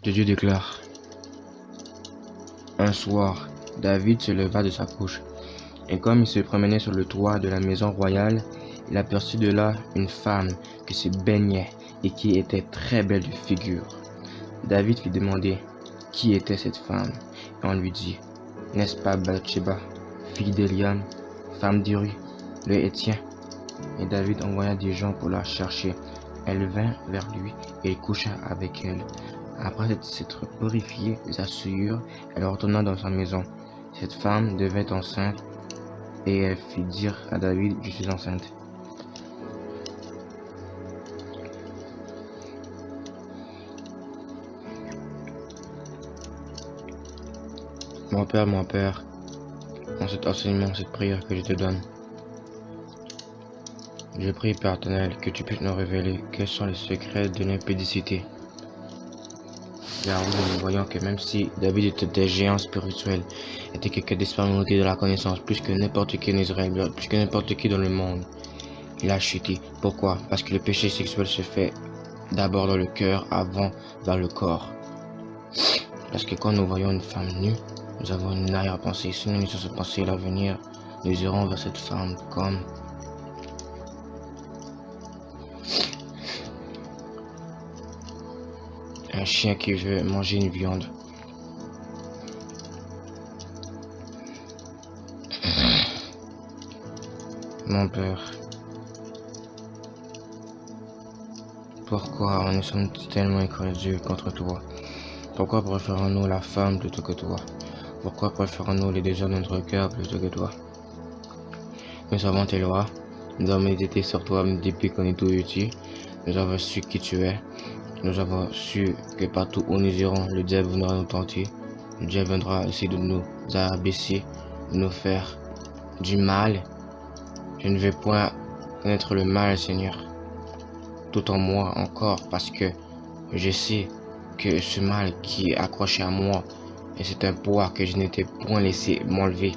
Que Dieu déclare. Un soir, David se leva de sa couche, et comme il se promenait sur le toit de la maison royale, il aperçut de là une femme qui se baignait et qui était très belle de figure. David fit demander qui était cette femme, et on lui dit, n'est-ce pas Bathsheba, fille d'Eliam, femme d'Uri, le Héthien? Et David envoya des gens pour la chercher. Elle vint vers lui et il coucha avec elle. Après s'être purifiée de sa souillure, elle retourna dans sa maison. Cette femme devait être enceinte et elle fit dire à David, je suis enceinte. Mon Père, en cet enseignement, cette prière que je te donne, je prie, Père éternel, que tu puisses nous révéler quels sont les secrets de l'impudicité. Car nous voyons que même si David était des géants spirituels, était quelqu'un d'expérimenté de la connaissance, plus que n'importe qui en Israël, plus que n'importe qui dans le monde, il a chuté. Pourquoi? Parce que le péché sexuel se fait d'abord dans le cœur, avant dans le corps. Parce que quand nous voyons une femme nue, nous avons une arrière-pensée. Si nous laissons cette pensée à l'avenir, nous irons vers cette femme comme un chien qui veut manger une viande. Mon Père, pourquoi nous sommes tellement incrédules contre toi? Pourquoi préférons-nous la femme plutôt que toi? Pourquoi préférons-nous les désirs de notre cœur plutôt que toi? Nous avons tes lois, nous avons médité sur toi depuis qu'on est tout petit, nous avons su qui tu es, nous avons su que partout où nous irons, le diable viendra nous tenter, le diable viendra essayer de nous abaisser, de nous faire du mal. Je ne veux point connaître le mal, Seigneur, tout en moi encore, parce que je sais que ce mal qui est accroché à moi, et c'est un poids que je n'étais point laissé m'enlever.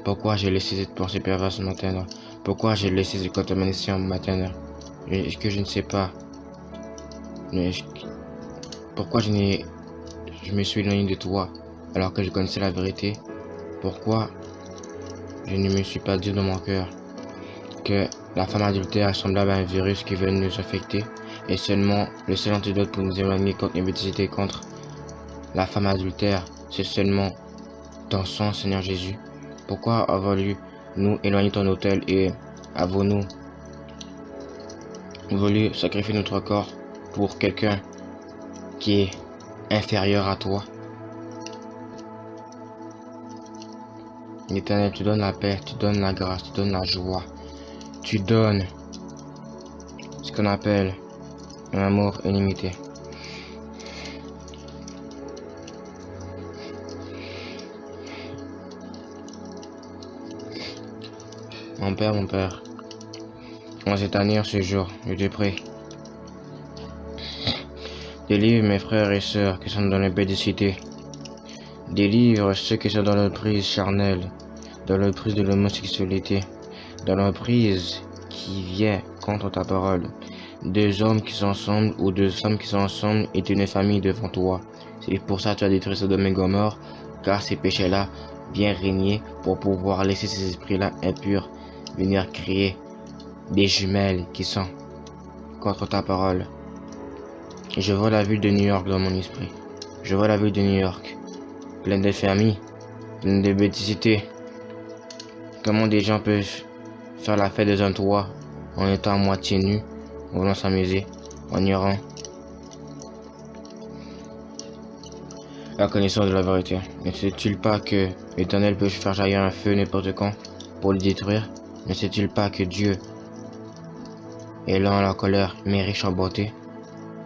Pourquoi j'ai laissé cette pensée perverse m'atteindre? Pourquoi j'ai laissé cette contamination m'atteindre? Est-ce que je ne sais pas? Pourquoi je me suis éloigné de toi alors que je connaissais la vérité? Pourquoi je ne me suis pas dit dans mon cœur que la femme adultère est semblable à un virus qui veut nous affecter et seulement le seul antidote pour nous éloigner contre l'imbécilité contre la femme adultère, c'est seulement ton sang, Seigneur Jésus? Pourquoi avons-nous nous éloigné ton autel et avons-nous voulu sacrifier notre corps pour quelqu'un qui est inférieur à toi? L'Éternel, tu donnes la paix, tu donnes la grâce, tu donnes la joie, tu donnes ce qu'on appelle un amour illimité. Mon Père, en cette année, en ce jour, je te prie, délivre mes frères et sœurs qui sont dans l'impudicité. Délivre ceux qui sont dans l'emprise charnelle, dans l'emprise de l'homosexualité, dans l'emprise qui vient contre ta parole. Deux hommes qui sont ensemble ou deux femmes qui sont ensemble est une famille devant toi. C'est pour ça que tu as détruit Sodome et Gomorrhe, car ces péchés-là viennent régner pour pouvoir laisser ces esprits-là impurs venir créer des jumelles qui sont contre ta parole. Je vois la ville de New York dans mon esprit. Je vois la ville de New York, pleine d'infamie, pleine de bêtisité. Comment des gens peuvent faire la fête dans un toit en étant à moitié nus, en voulant s'amuser, en ignorant la connaissance de la vérité? Ne sait-il pas que l'Éternel peut faire jaillir un feu n'importe quand pour le détruire? Ne sait-il pas que Dieu est lent à la colère, mais riche en bonté?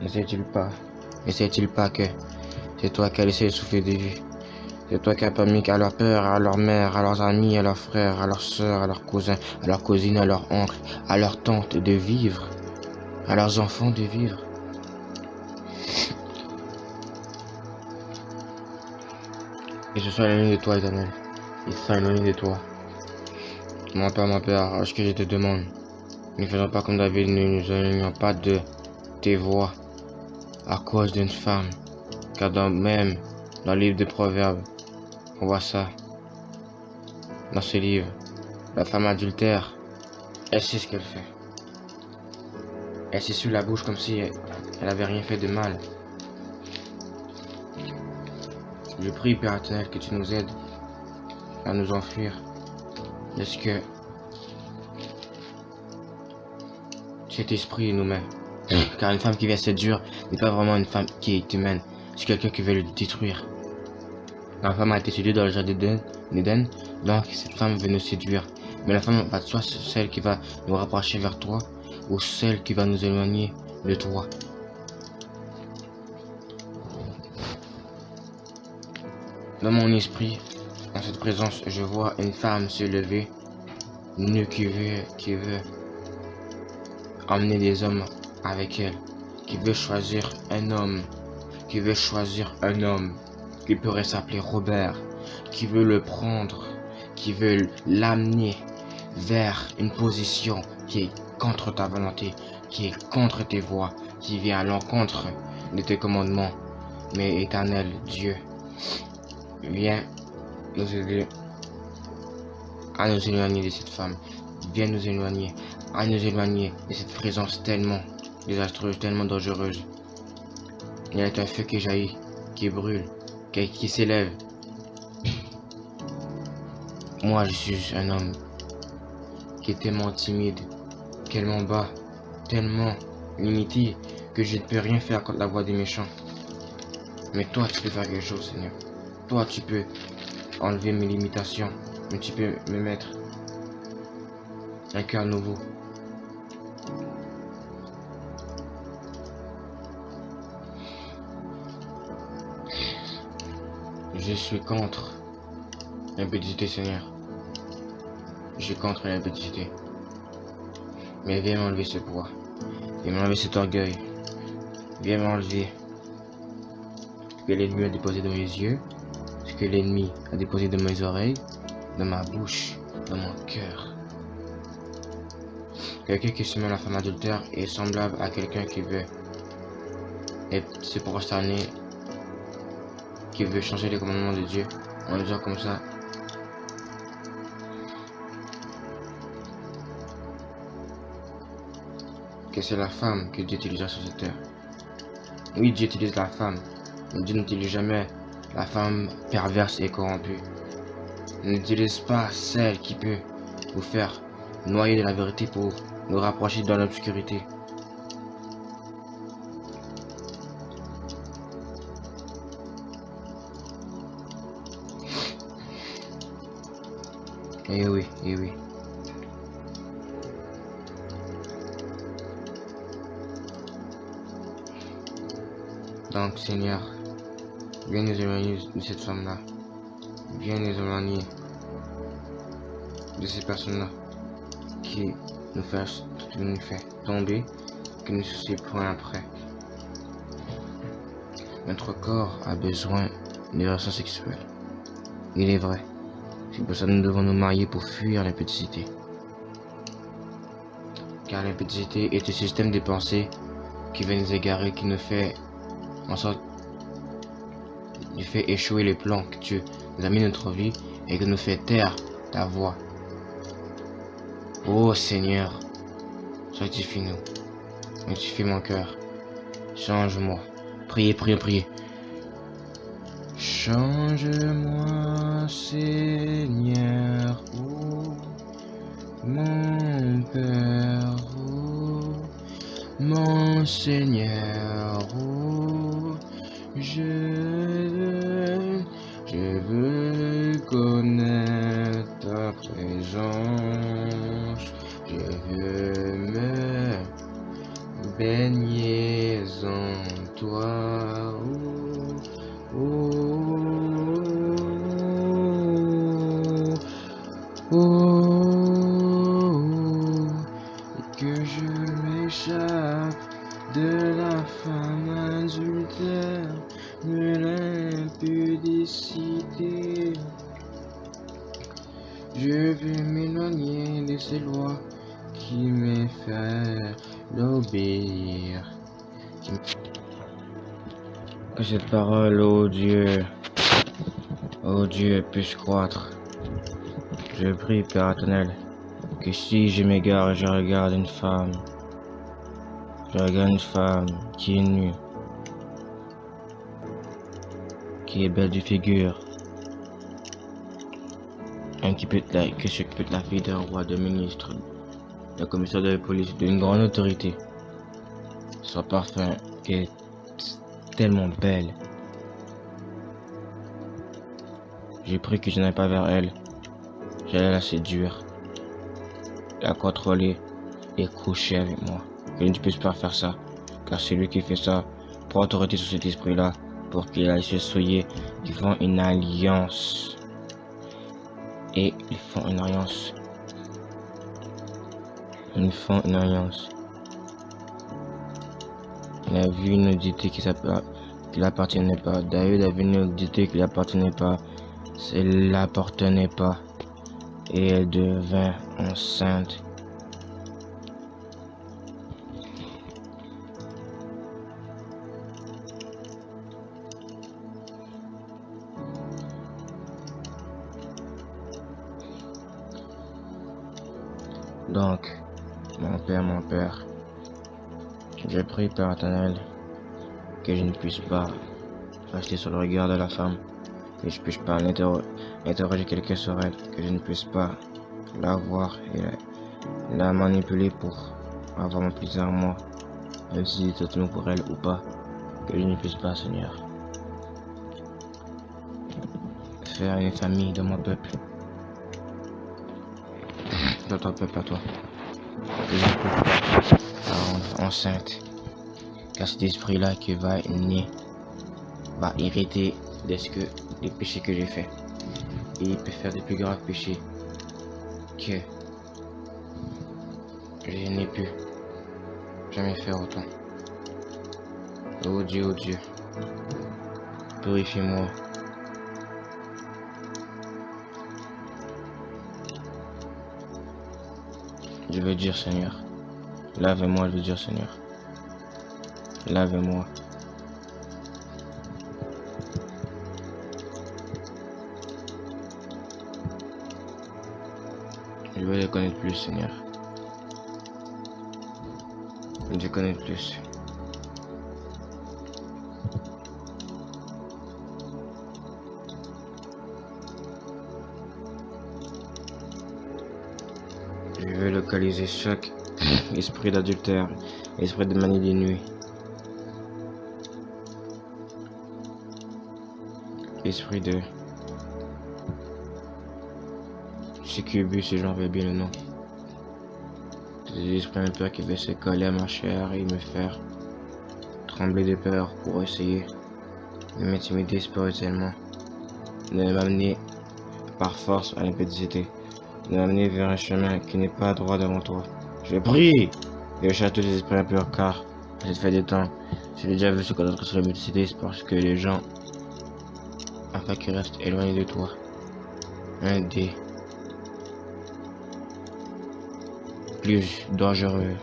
Ne sait-il pas que c'est toi qui as laissé souffler des vies? C'est toi qui as permis qu'à leur père, à leur mère, à leurs amis, à leurs frères, à leurs sœurs, à leurs cousins, à leurs cousines, à leurs oncles, à leurs tantes de vivre, à leurs enfants de vivre. Et ce soit éloigné de toi, Éternel. Ils sont éloignés de toi. Mon Père, ce que je te demande, ne faisons pas comme David, ne nous éloignons pas de tes voies, à cause d'une femme. Car même dans le livre des Proverbes, on voit ça. Dans ce livre, la femme adultère, elle sait ce qu'elle fait. Elle s'essuie la bouche comme si elle avait rien fait de mal. Je prie, Père éternel, que tu nous aides à nous enfuir de ce que cet esprit nous met. Car une femme qui vient séduire n'est pas vraiment une femme qui est humaine, c'est quelqu'un qui veut le détruire. La femme a été séduite dans le jardin d'Éden, donc cette femme veut nous séduire. Mais la femme va soit celle qui va nous rapprocher vers toi, ou celle qui va nous éloigner de toi. Dans mon esprit, en cette présence, je vois une femme se lever, nue qui veut emmener des hommes avec elle, qui veut choisir un homme, qui pourrait s'appeler Robert, qui veut le prendre, qui veut l'amener vers une position qui est contre ta volonté, qui est contre tes voies, qui vient à l'encontre de tes commandements. Mais éternel Dieu, viens nous aider à nous éloigner de cette femme. Viens nous éloigner, à nous éloigner de cette présence tellement désastreuse, tellement dangereuse. Il y a un feu qui jaillit, qui brûle, qui s'élève. Moi, je suis un homme qui est tellement timide, tellement bas, tellement limité que je ne peux rien faire contre la voix des méchants. Mais toi, tu peux faire quelque chose, Seigneur. Toi, tu peux enlever mes limitations, mais tu peux me mettre un cœur nouveau. Je suis contre l'impudicité, Seigneur. Je suis contre l'impudicité. Mais viens m'enlever ce poids. Viens m'enlever cet orgueil. Viens m'enlever ce que l'ennemi a déposé dans mes yeux, ce que l'ennemi a déposé dans mes oreilles, dans ma bouche, dans mon cœur. Quelqu'un qui se met à la femme adultère est semblable à quelqu'un qui veut se prosterner, qui veut changer les commandements de Dieu en disant comme ça: que c'est la femme que Dieu utilisera sur cette terre. Oui, Dieu utilise la femme, mais Dieu n'utilise jamais la femme perverse et corrompue. Il n'utilise pas celle qui peut vous faire noyer de la vérité pour nous rapprocher dans l'obscurité. Eh oui, eh oui. Donc, Seigneur, viens nous éloigner de cette femme-là. Viens nous éloigner de ces personnes-là qui nous fait tomber, qui nous soucie point après. Notre corps a besoin de relations sexuelles. Il est vrai. C'est pour ça que nous devons nous marier pour fuir l'impudicité. Car l'impudicité est un système de pensée qui va nous égarer, qui nous fait en sorte de faire échouer les plans que tu nous as mis dans notre vie et que nous fait taire ta voix. Oh Seigneur, sanctifie-nous, sanctifie mon cœur, change-moi. Priez, priez, priez. Change-moi, Seigneur, oh mon Père, oh mon Seigneur, oh je veux connaître ta présence, je veux me baigner en toi, oh, oh, oh, que je m'échappe de la femme adultère, de l'impudicité. Je veux m'éloigner de ces lois qui me font l'obéir. Que cette parole, ô Dieu, puisse croître. Je prie, Père éternel, que si je m'égare et je regarde une femme qui est nue, qui est belle de figure, que je peut être la fille d'un roi, d'un ministre, d'un commissaire de police, d'une grande autorité, soit parfum, qui est tellement belle. J'ai pris que je n'aille pas vers elle. J'allais la séduire, la contrôler et coucher avec moi. Que je ne puisse pas faire ça, car celui qui fait ça prend autorité sur cet esprit-là pour qu'il aille se souiller. Ils font une alliance. Et ils font une alliance. Il a vu une nudité qui l'appartenait pas. David a vu une nudité qui l'appartenait pas. Elle l'appartenait pas. Et elle devint enceinte. Donc, mon Père, je prie, Père éternel, que je ne puisse pas rester sur le regard de la femme, que je ne puisse pas interroger quelqu'un sur elle, que je ne puisse pas la voir et la manipuler pour avoir mon plaisir à moi, même si c'est tout pour elle ou pas, que je ne puisse pas, Seigneur, faire une famille de mon peuple. De ton peuple à toi. Que je ne peux pas enceinte. Car cet esprit-là qui va naître va hériter des péchés que j'ai faits. Et il peut faire des plus graves péchés que je n'ai pu jamais faire autant. Oh Dieu, purifie-moi. Je veux dire, Seigneur, lave-moi, je veux dire, Seigneur, lave-moi. Je veux les connaître plus, Seigneur. Je veux les connaître plus. Je veux localiser chaque esprit d'adultère, esprit de manie des nuits, esprit de succubus, si j'en veux bien le nom. Des esprits un peu qui veulent se coller à ma chair et me faire trembler de peur pour essayer de m'intimider spirituellement, de m'amener par force à l'impédicité, de m'amener vers un chemin qui n'est pas droit devant toi. Je prie et je chasse tous les esprits impurs, car à cette fin des temps, j'ai déjà vu ce qu'on a sur la multiplicité, c'est parce que les gens, afin qu'ils restent éloignés de toi, un des plus dangereux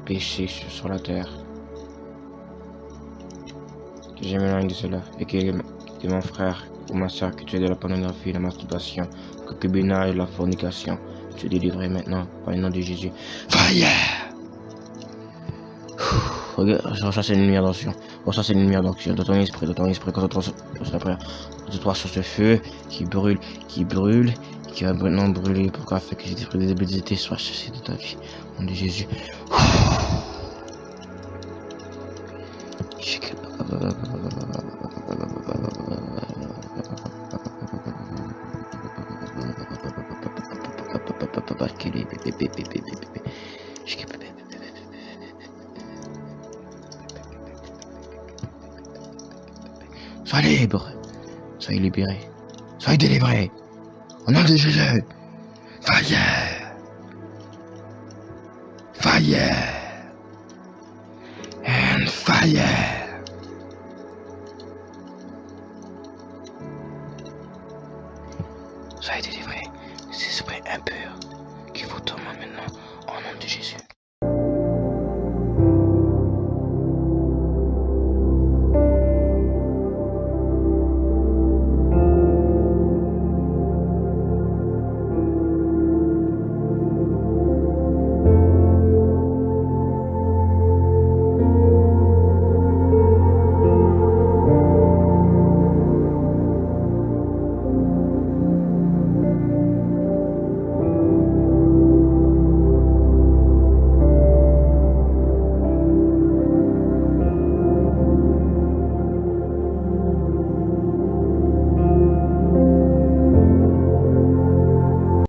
péchés sur la terre. Que je m'éloigne de cela et que mon frère ou ma soeur que tu es de la pornographie, la masturbation, le concubinage, la fornication, tu es délivré maintenant par le nom de Jésus. Fire! Regarde, ça c'est une lumière d'onction. Ça c'est une lumière d'onction de ton esprit, concentre-toi sur ce feu qui brûle, qui va maintenant brûler pour faire que cet esprit des débilités soit chassé de ta vie. Au nom de Jésus. Sois libre, soyez libérés, soyez délivrés, au nom de Jésus. Fire, fire, and fire.